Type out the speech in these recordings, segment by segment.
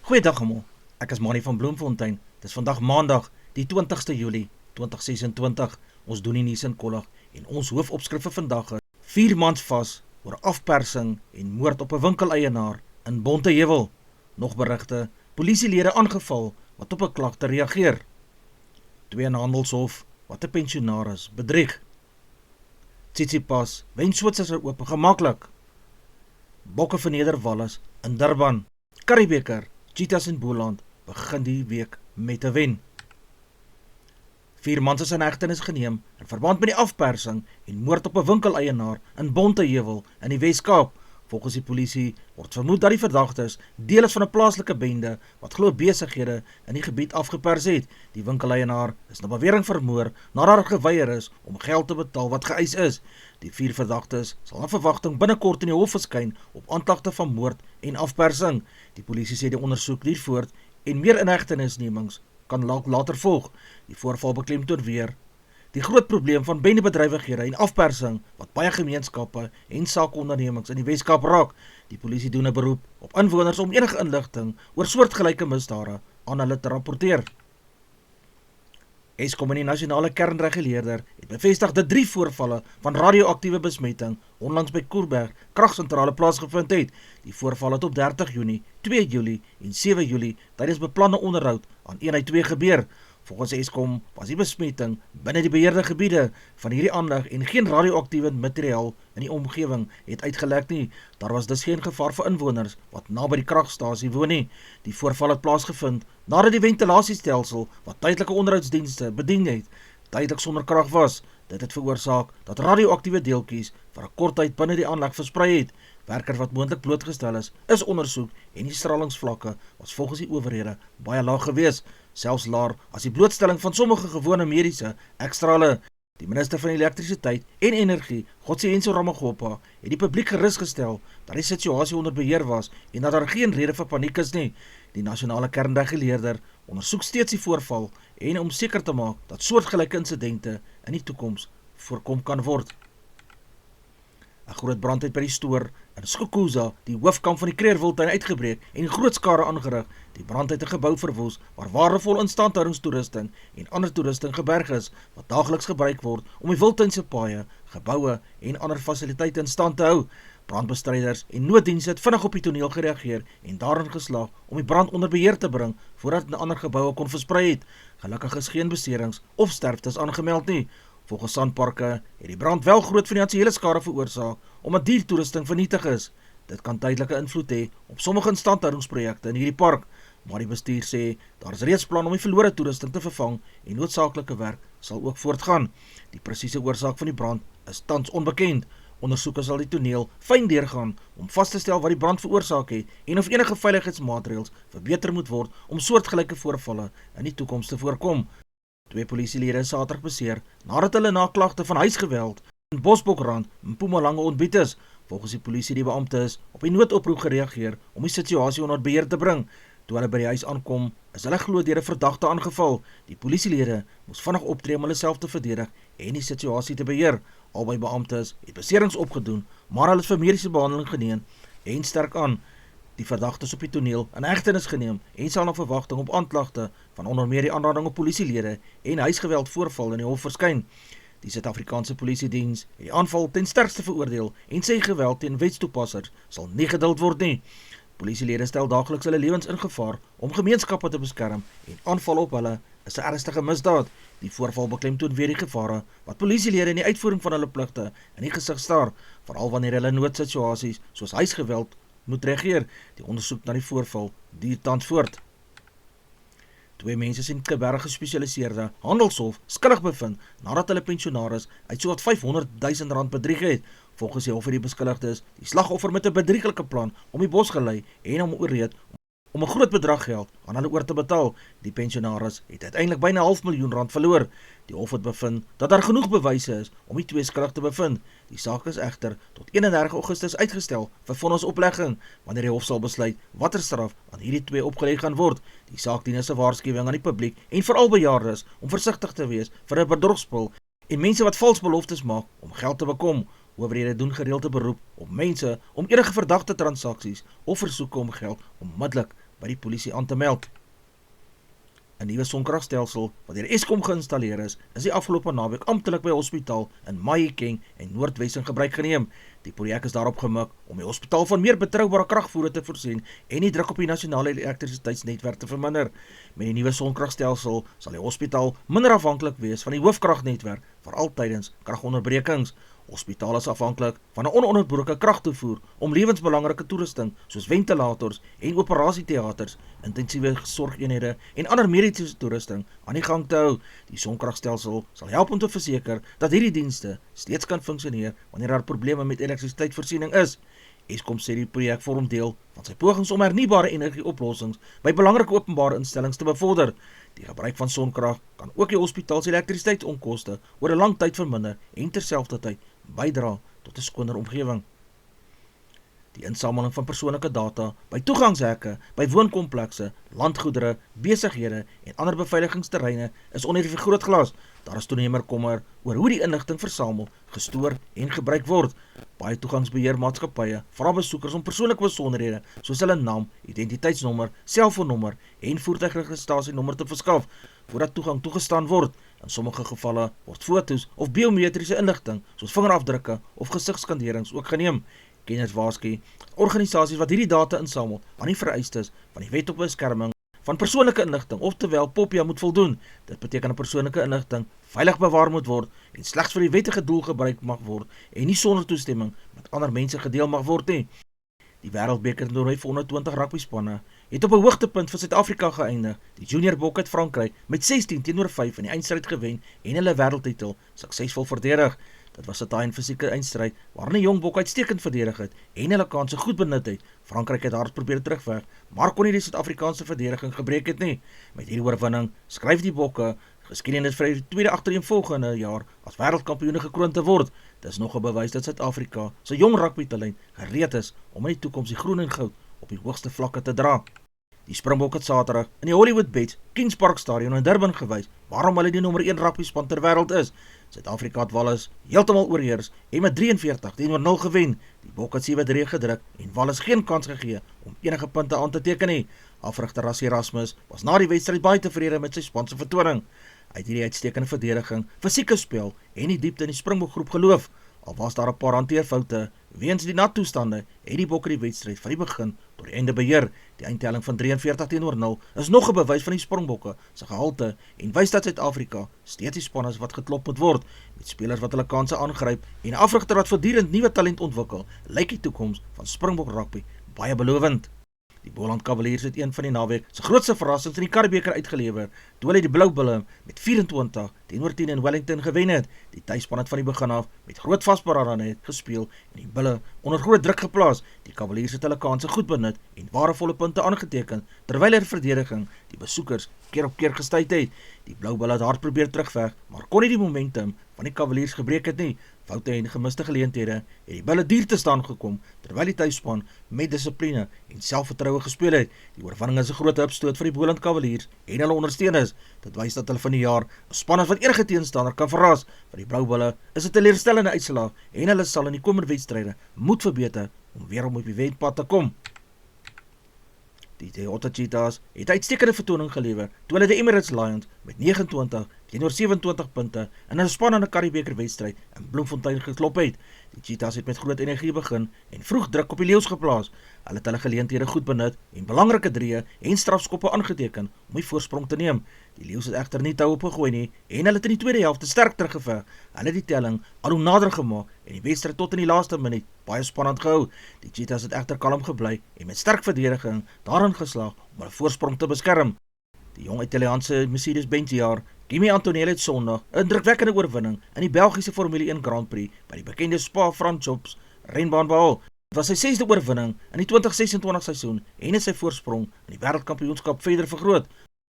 Goeiedag almal, ek is Manie van Bloemfontein. Dis vandag maandag, die 20ste Julie 2026. Ons doen die nuus in kollig en ons hoofopskrif vir vandag is 4 mans vas oor afpersing en moord op 'n winkeleienaar in Bonteheuwel. Nog berigte, polisielede aangeval wat op 'n klagte reageer. 2 in Handelshof wat 'n pensionaris bedrieg. Tsitsipas wen Switserse Ope gemaklik. Bokke verneder Wallis in Durban. Curriebeeker, Cheetahs in Boland begin die week met 'n wen. 4 mans is in hegtenis geneem in verband met die afpersing en moord op 'n winkeleienaar in Bonteheuwel in die Wes-Kaap. Volgens die polisie word vermoed dat die verdagtes deel is van 'n plaaslike bende wat glo besighede in die gebied afgepers het. Die winkeleienaar is na bewering vermoor nadat hy geweier is om geld te betaal wat geëis is. Die 4 verdagtes sal na verwagting binnekort in die hof verskyn op aanklagte van moord en afpersing. Die polisie sê die ondersoek duur voort en meer inhegtenisnemings kan later volg. Die voorval beklemtoon weer die groot probleem van bendebedrywighede en afpersing wat baie gemeenskappe en sakeondernemings in die Wes-Kaap raak. Die polisie doen 'n beroep op inwoners om enige inligting oor soortgelyke misdade aan hulle te rapporteer. Eskom en die nasionale kernreguleerder het bevestig dat 3 voorvalle van radioaktiewe besmetting onlangs by Koerberg kragsentrale plaasgevind het. Die voorvalle het op 30 Junie, 2 Julie en 7 Julie tydens beplande onderhoud aan eenheid 2 gebeur. Volgens Eskom was die besmetting binne die beheerde gebiede van hierdie aanleg en geen radioaktiewe materiaal in die omgewing het uitgelek nie. Daar was dus geen gevaar vir inwoners wat naby die kragstasie woon nie. Die voorval het plaasgevind nadat die ventilasiestelsel wat tydelike onderhoudsdienste bedien het, tydelik sonder krag was. Dit het veroorsaak dat radioaktiewe deeltjies vir 'n kort tyd binne die aanleg versprei het. Werkers wat moontlik blootgestel is ondersoek en die stralingsvlakke was volgens die owerhede baie laag gewees, selfs laer as die blootstelling van sommige gewone mediese ekstrale. Die minister van elektrisiteit en energie, Godsdienst Ramokgopa, het die publiek gerus gestel dat die situasie onder beheer was en dat daar geen rede vir paniek is nie. Die nasionale kernreguleerder ondersoek steeds die voorval en om seker te maak dat soortgelyke insidente in die toekoms voorkom kan word. 'n Groot brand het by die stoor in Skukuza, die hoofkamp van die Kreerwiltuin, uitgebreek en groot skade aangerig. Die brand het 'n gebou verwoes waar waardevolle instandhoudingstoerusting en ander toerusting geberg is wat daagliks gebruik word om die wildtuin se paaie, geboue en ander fasiliteite in stand te hou. Brandbestryders en nooddienste het vinnig op die toneel gereageer en daarin geslaag om die brand onder beheer te bring voordat dit na ander geboue kon versprei het. Gelukkig is geen beserings of sterftes aangemeld nie. Volgens Sanparke het die brand wel groot finansiële skade veroorsaak omdat diertoerusting vernietig is. Dit kan tydelike invloed hê op sommige instandhoudingsprojekte in hierdie park, maar die bestuur sê daar is reeds plan om die verlore toerusting te vervang en noodsaaklike werk sal ook voortgaan. Die presiese oorsaak van die brand is tans onbekend. Ondersoekers sal die toneel fyn deurgaan om vas te stel wat die brand veroorsaak het en of enige veiligheidsmaatreëls verbeter moet word om soortgelyke voorvalle in die toekoms te voorkom. 2 polisielede is Saterdag beseer nadat hulle na klagte van huisgeweld in Bosbokrand in Mpumalanga ontbied is. Volgens die polisie die beamptes op die noodoproep gereageer om die situasie onder beheer te bring. Toe hulle by die huis aankom, is hulle glo deur 'n verdagte aangeval. Die polisielede moes vinnig optree om hulle self te verdedig en die situasie te beheer. Albei beamptes het beserings opgedoen, maar hulle is vir mediese behandeling geneem en sterk aan. Die verdagtes op die toneel in hegtenis geneem en sal na verwagting op aanklagte van onder meer die aanranding op polisielede en huisgeweld voorval in die hof verskyn. Die Suid-Afrikaanse Polisiediens het die aanval ten sterkste veroordeel en sê geweld teen wetstoepassers sal nie geduld word nie. Polisielede stel daagliks hulle lewens in gevaar om gemeenskappe te beskerm en aanval op hulle is 'n ernstige misdaad. Die voorval beklemtoon weer die gevare wat polisielede in die uitvoering van hulle pligte in die gesig staar, veral wanneer hulle noodsituasies soos huisgeweld moet reageer. Die ondersoek na die voorval duur tans voort. 2 mense in Klerksdorp gespesialiseerde Handelshof skuldig bevind nadat hulle pensionaris uit sowat R500,000 bedrieg het. Volgens die hof het die beskuldigdes die slagoffer met 'n bedrieglike plan om die bos gelei en hom oorreed om 'n groot bedrag geld aan hulle oor te betaal. Die pensionaris het uiteindelik byna R500,000 verloor. Die hof het bevind dat daar genoeg bewyse is om die 2 skuldig te bevind. Die saak is egter tot 31 Augustus uitgestel vir vonnisoplegging, wanneer die hof sal besluit watter straf aan hierdie 2 opgelê gaan word. Die saak dien as 'n waarskuwing aan die publiek en veral bejaardes om versigtig te wees vir 'n bedrogspel en mense wat vals beloftes maak om geld te bekom. Owerhede doen gereelde beroep op mense om enige verdagte transaksies of versoeke om geld onmiddellik by die polisie aan te meld. 'n Nuwe sonkragstelsel wat deur Eskom geïnstalleer is die afgelope naweek amptelik by 'n hospitaal in Mahikeng en Noordwes in gebruik geneem. Die projek is daarop gemik om die hospitaal van meer betroubare kragvoere te voorsien en die druk op die nasionale elektrisiteitsnetwerk te verminder. Met die nuwe sonkragstelsel sal die hospitaal minder afhanklik wees van die hoofkragnetwerk, veral tydens kragonderbrekings. Hospitale is afhanklik van 'n ononderbroke kragtoevoer om lewensbelangrike toerusting soos ventilators en operasieteaters, intensiewe sorgeenhede en ander mediese toerusting aan die gang te hou. Die sonkragstelsel sal help om te verseker dat hierdie dienste steeds kan funksioneer wanneer daar probleme met elektrisiteitsvoorsiening is. Eskom sê die projek vorm deel van sy pogings om hernubare energieoplossings by belangrike openbare instellings te bevorder. Die gebruik van sonkrag kan ook die hospitaal se elektrisiteitsonkoste oor 'n lang tyd verminder en terselfdertyd bydra tot 'n skoner omgewing. Die insameling van persoonlike data by toegangshekke, by woonkomplekse, landgoedere, besighede en ander beveiligingsterreine is onder die vergrootglas. Daar is toenemend kommer oor hoe die inligting versamel, gestoor en gebruik word. Baie toegangsbeheermaatskappye vra besoekers om persoonlike besonderhede soos hulle naam, identiteitsnommer, selfoonnommer en voertuigregistrasienommer te verskaf voordat toegang toegestaan word. In sommige gevalle word foto's of biometriese inligting soos vingerafdrukke of gesigsskanderings ook geneem. Kenners waarsku organisasies wat hierdie data insamel aan die vereistes van die Wet op Beskerming van persoonlike inligting, oftewel POPIA, moet voldoen. Dit beteken dat persoonlike inligting veilig bewaar moet word en slegs vir die wettige doel gebruik mag word en nie sonder toestemming met ander mense gedeel mag word nie. Die Wêreldbeker toernooi vir 120 rugbyspanne het op 'n hoogtepunt vir Suid-Afrika geëindig. Die junior bok uit Frankryk met 16-5 in die eindstryd gewen en hulle wêreldtitel suksesvol verdedig. Dit was 'n taai en fisieke eindstryd waarin 'n jong bok uitstekend verdedig het en hulle kanse goed benut het. Frankryk het hard probeer terugveg, maar kon nie die Suid-Afrikaanse verdediging gebreek het nie. Met hierdie oorwinning skryf die bokke geskiedenis vir die tweede agtereenvolgende jaar as wêreldkampioene gekroon te word. Dit is nog 'n bewys dat Suid-Afrika se jong rugbytalent gereed is om in die toekoms die groen en goud op die hoogste vlakke te dra. Die Springbok het Saterdag in die Hollywood Beach Kings Park Stadion in Durban gewys waarom hulle die nommer 1 rugbyspan ter wêreld is. Suid-Afrika het Wallis heeltemal oorheers en met 43-0 gewen. Die Bok het 7-3 gedruk en Wallis geen kans gegee om enige punte aan te teken nie. Afrigter Rassie Erasmus was na die wedstryd baie tevrede met sy span se vertoning. Uit hierdie uitstekende verdediging, fisieke spel en die diepte in die Springbok groep geloof. Al was daar 'n paar hanteerfoute weens die nat toestande, het die Bokke die wedstryd van die begin tot die einde beheer. Die eindtelling van 43-0 is nog 'n bewys van die Springbokke se gehalte en wys dat Suid-Afrika steeds die span is wat geklop moet word, met spelers wat hulle kansse aangryp en 'n afrigter wat voortdurend nuwe talent ontwikkel. Lyk die toekoms van Springbok rugby baie belovend. Die Boland Cavaliers het een van die naweek se grootste verrassings in die Karibeker uitgelewer, toe hulle die Blou Bulle met 24-10 in Wellington gewen het. Die tuisspan het van die begin af met groot vasberadenheid gespeel en die Bulle onder groot druk geplaas. Die Cavaliers het hulle kanse goed benut en waardevolle punte aangeteken, terwyl hulle verdediging die besoekers keer op keer gestuit het. Die Blou Bulle het hard probeer terugveg, maar kon nie die momentum van die Cavaliers gebreek het nie. Foute en gemiste geleenthede het die Bulle duur te staan gekom, terwyl die tuisspan met dissipline en selfvertroue gespeel het. Die oorwinning is 'n groot hupstoot vir die Boland Cavaliers en hulle ondersteuners. Dit wys dat hulle van die jaar 'n span is wat enige teenstander kan verras. Vir die Blou Bulle is dit 'n teleurstellende uitslag en hulle sal in die komende wedstryde moet verbeter om weer op die wenpad te kom. Die Toyota Cheetahs het uitstekende vertoning gelewer toe hulle die Emirates Lions met 29-27 punte in 'n spannende Karibeker wedstryd in Bloemfontein geklop het. Die Cheetahs het met groot energie begin en vroeg druk op die leeu's geplaas. Hulle het hulle geleenthede goed benut en belangrike drieë en strafskoppe aangeteken om die voorsprong te neem. Die leeu's het egter nie tou opgegooi nie en hulle het in die tweede helfte sterk teruggeveg. Hulle het die telling al hoe nader gemaak en die wedstryd tot in die laaste minuut baie spannend gehou. Die Cheetahs het egter kalm gebly en met sterk verdediging daarin geslaag om hulle voorsprong te beskerm. Die jong Italiaanse Mercedes-Benz jaar Kimi Antonelli het Sondag 'n indrukwekkende oorwinning in die Belgiese Formule 1 Grand Prix by die bekende Spa-Francorchamps renbaan behaal. Dit was sy 6de oorwinning in die 2026 seisoen en het sy voorsprong in die wêreldkampioenskap verder vergroot.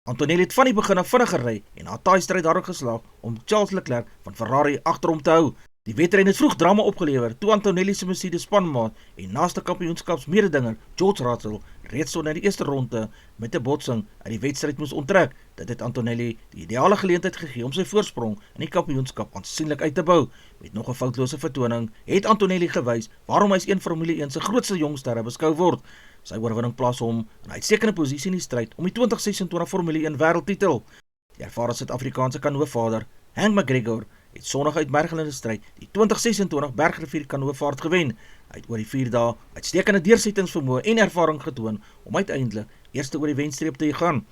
Antonelli het van die begin af vinnig gery en na 'n taai stryd daarin geslaag om Charles Leclerc van Ferrari agter hom te hou. Die wedren het vroeg drama opgelewer toe Antonelli se Mercedes spanmaat en naaste kampioenskapsmededinger George Russell reeds tot na die eerste ronde met 'n botsing uit die wedstryd moes onttrek. Dit het Antonelli die ideale geleentheid gegee om sy voorsprong in die kampioenskap aansienlik uit te bou. Met nog 'n foutlose vertoning het Antonelli gewys waarom hy as een Formule 1 se grootste jongsterre beskou word. Sy oorwinning plaas hom in 'n uitstekende posisie in die stryd om die 2026 Formule 1 wêreldtitel. Die ervare Suid-Afrikaanse kanoevader, Hank McGregor, het Sondag uitmergelende stryd die 2026 Bergrivier kanoevaart gewen. Hy het oor die 4 dae uitstekende deursettingsvermoë en ervaring getoon om uiteindelik eerste oor die wenstreep te gaan.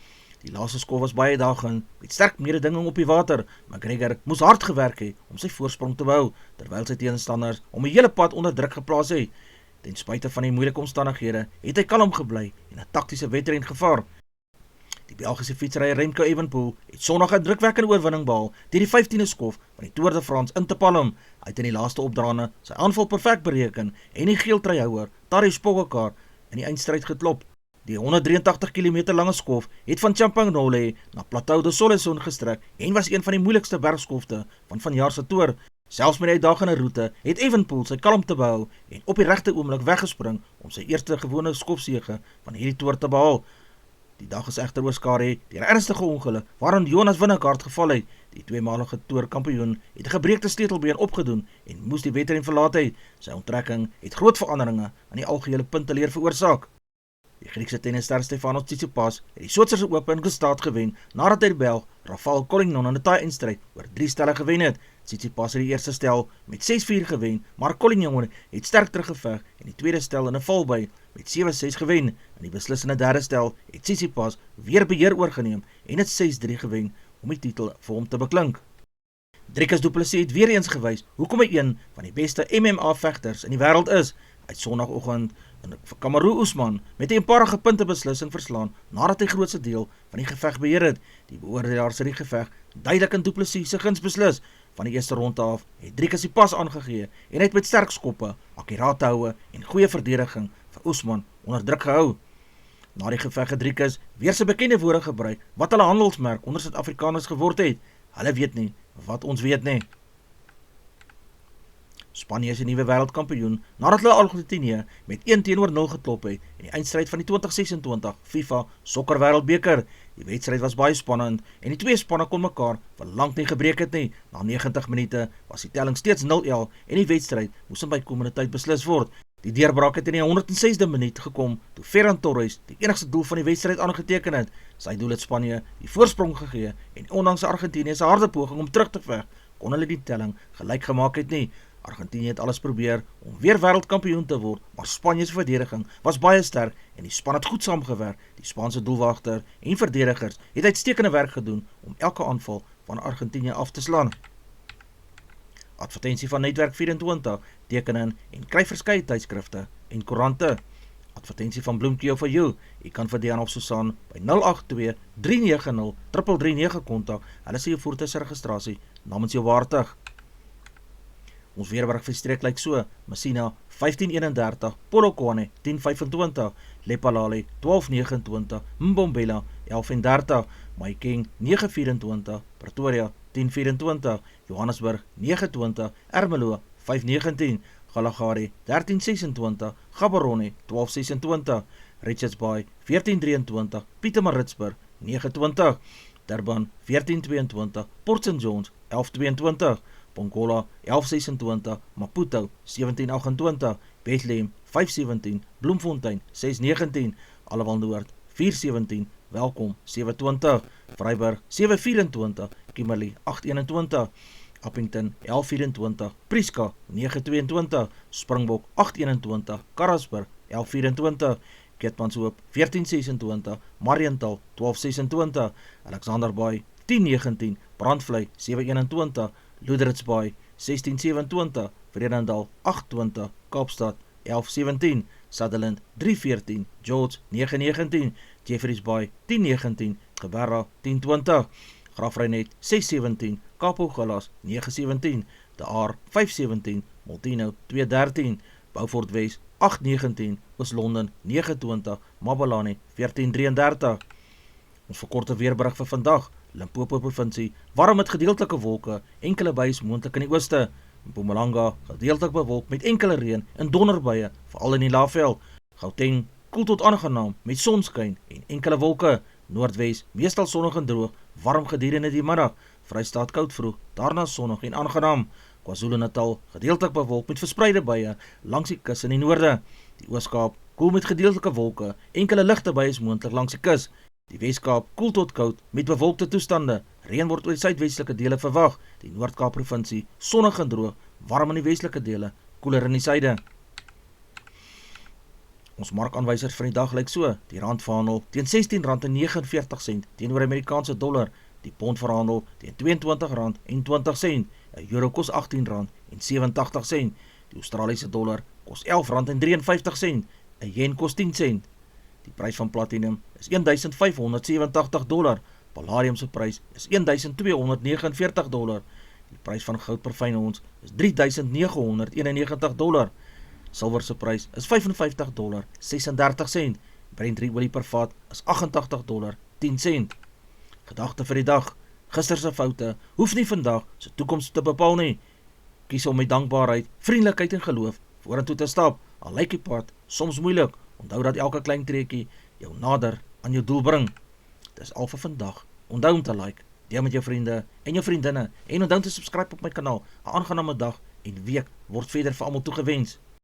Die laaste skof was baie uitdagend met sterk mededinging op die water. McGregor moes hard gewerk hê om sy voorsprong te behou, terwyl sy teenstanders om die hele pad onder druk geplaas het. Ten spyte van die moeilike omstandighede het hy kalm gebly en 'n taktiese wedren gevaar. Die Belgiese fietsryer Remco Evenepoel het Sondag 'n drukwekkende oorwinning behaal deur die 15de skof van die Tour de France in te palm. Hy het in die laaste opdraande sy aanval perfek bereken en die geeltruihouer Tadej Pogačar in die eindstryd geklop. Die 183 km lange skof het van Champagnole na Plateau de Soleilson gestrek en was een van die moeilikste bergskofte van vanjaar se Tour. Selfs met die uitdagende roete het Evenepoel sy kalmte behou en op die regte oomblik weggespring om sy eerste gewone skofsege van hierdie Tour te behaal. Die dag is egter oorskare deur 'n ernstige ongeluk waarin Jonas Vingegaard geval het. Die tweemalige Tour-kampioen het 'n gebreekte sleutelbeen opgedoen en moes die wedren verlaat het. Sy onttrekking het groot veranderinge aan die algehele punteleer veroorsaak. Die Griekse tennisster Stefanos Tsitsipas het die Switserse Ope in Gstaad gewen nadat hy die Belg Rafael Collignon in 'n taai-eindstryd oor 3 stelle gewen het. Tsitsipas het die eerste stel met 6-4 gewen, maar Collignon het sterk teruggeveg en die tweede stel in 'n valby met 7-6 gewen. In die beslissende derde stel het Tsitsipas weer beheer oorgeneem en het 6-3 gewen om die titel vir hom te beklink. Dricus Du Plessis het weer eens gewys hoekom hy een van die beste MMA-vegters in die wêreld is. Hy het Sondagoggend Kamaru Usman met 'n eenparige puntebeslissing verslaan nadat hy grootste deel van die geveg beheer het. Die beoordelaars het die geveg duidelik in Du Plessis se guns beslis. Van die eerste ronde af het Dricus die pas aangegee en het met sterk skoppe, akkurate houe en goeie verdediging vir Usman onder druk gehou. Na die geveg het Dricus weer sy bekende woorde gebruik wat hulle handelsmerk onder Suid-Afrikaners geword het. Hulle weet nie wat ons weet nie. Spanje is 'n nuwe wêreldkampioen nadat hulle Argentinië met 1-0 geklop het in die eindstryd van die 2026 FIFA Sokker Wêreldbeker. Die wedstryd was baie spannend en die twee spanne kon mekaar vir lank nie gebreek het nie. Na 90 minute was die telling steeds 0-1 en die wedstryd moes in bykomende tyd beslis word. Die deurbraak het in die 106de minuut gekom toe Ferran Torres die enigste doel van die wedstryd aangeteken het. Sy doel het Spanje die voorsprong gegee en ondanks Argentinië se harde poging om terug te veg, kon hulle die telling gelyk gemaak het nie. Argentinië het alles probeer om weer wêreldkampioen te word, maar Spanje se verdediging was baie sterk en die span het goed saamgewerk. Die Spaanse doelwagter en verdedigers het uitstekende werk gedoen om elke aanval van Argentinië af te slaan. Advertensie van Netwerk 24, teken in en kry verskeie tydskrifte en koerante. Advertensie van Bloemkeo for you. Jy kan vir Diana of Susan by 082 390 339 kontak. Hulle sê jou voertuigregistrasie namens jou waardig. Ons weerberig vir die streek lyk so: Messina 1531, Polokwane 1025, Lephalale 1229, Mbombela 1130, Mahikeng 924, Pretoria 1024, Johannesburg 920, Ermelo 519, Kalahari 1326, Gaborone 1226, Richards Bay 1423, Pietermaritzburg 920, Durban 1422, Port St Johns 1122, Pongola 1126, Maputo 1728, Bethlehem 517, Bloemfontein 619, Allewal Noord 417, Welkom 720, Vryburg 724, Kimberley 821, Appington 1124, Prieska 922, Springbok 821, Karasburg 1124, Keetmanshoop 1426, Mariental 1226, Alexanderbaai 1019, Brandvlei 721, Loederitsbaai 1627, Vredendal 820, Kaapstad 1117, Sutherland 314, George 919, Jeffreys Bay 1019, Geberra 1020, Grafreinet 617, Kaaphooglas 917, De Aar 517, Molteno 213, Beaufort Wes 819, Oos-London 920, Mabelane 1433. Ons verkorte weerberig vir vandag: Limpopo provinsie, warm met gedeeltelike wolke, enkele buie moontlik in die ooste. Mpumalanga, gedeeltelik bewolk met enkele reën en donderbuie, veral in die Laagveld. Gauteng, koel tot aangenaam met sonskyn en enkele wolke. Noordwes, meestal sonnig en droog, warm gedurende die middag. Vrystaat koud vroeg, daarna sonnig en aangenaam. KwaZulu-Natal, gedeeltelik bewolk met verspreide buie langs die kus in die noorde. Die Oos-Kaap, koel met gedeeltelike wolke, enkele ligte buie is moontlik langs die kus. Die Wes-Kaap koel tot koud met bewolkte toestande. Reën word oor die suidwestelike dele verwag. Die Noord-Kaap provinsie sonnig en droog, warm in die westelike dele, koeler in die suide. Ons markaanwysers van die dag lyk so: die rand verhandel teen R16.49 teenoor Amerikaanse dollar, die pond verhandel teen R22.20, 'n euro kos R18.87, die Australiese dollar kos R11.53, 'n yen kos 10 sent. Die prys van platinum is $1,587, palladium se prys is $1,249, die prys van goud per fyn ons is $3,991, silwer se prys is $55.36, Brent olie per vat is $88.10. Gedagte vir die dag: gister se foute hoef nie vandag se toekoms te bepaal nie. Kies om met dankbaarheid, vriendelikheid en geloof vorentoe te stap, al lyk die pad soms moeilik. Onthou dat elke klein treukie jou nader aan jou doel bring. Dis al vir vandag. Onthou om te like, deel met jou vriende en jou vriendinne en onthou te subscribe op my kanaal. 'n Aangename dag en week word verder vir almal toegewens.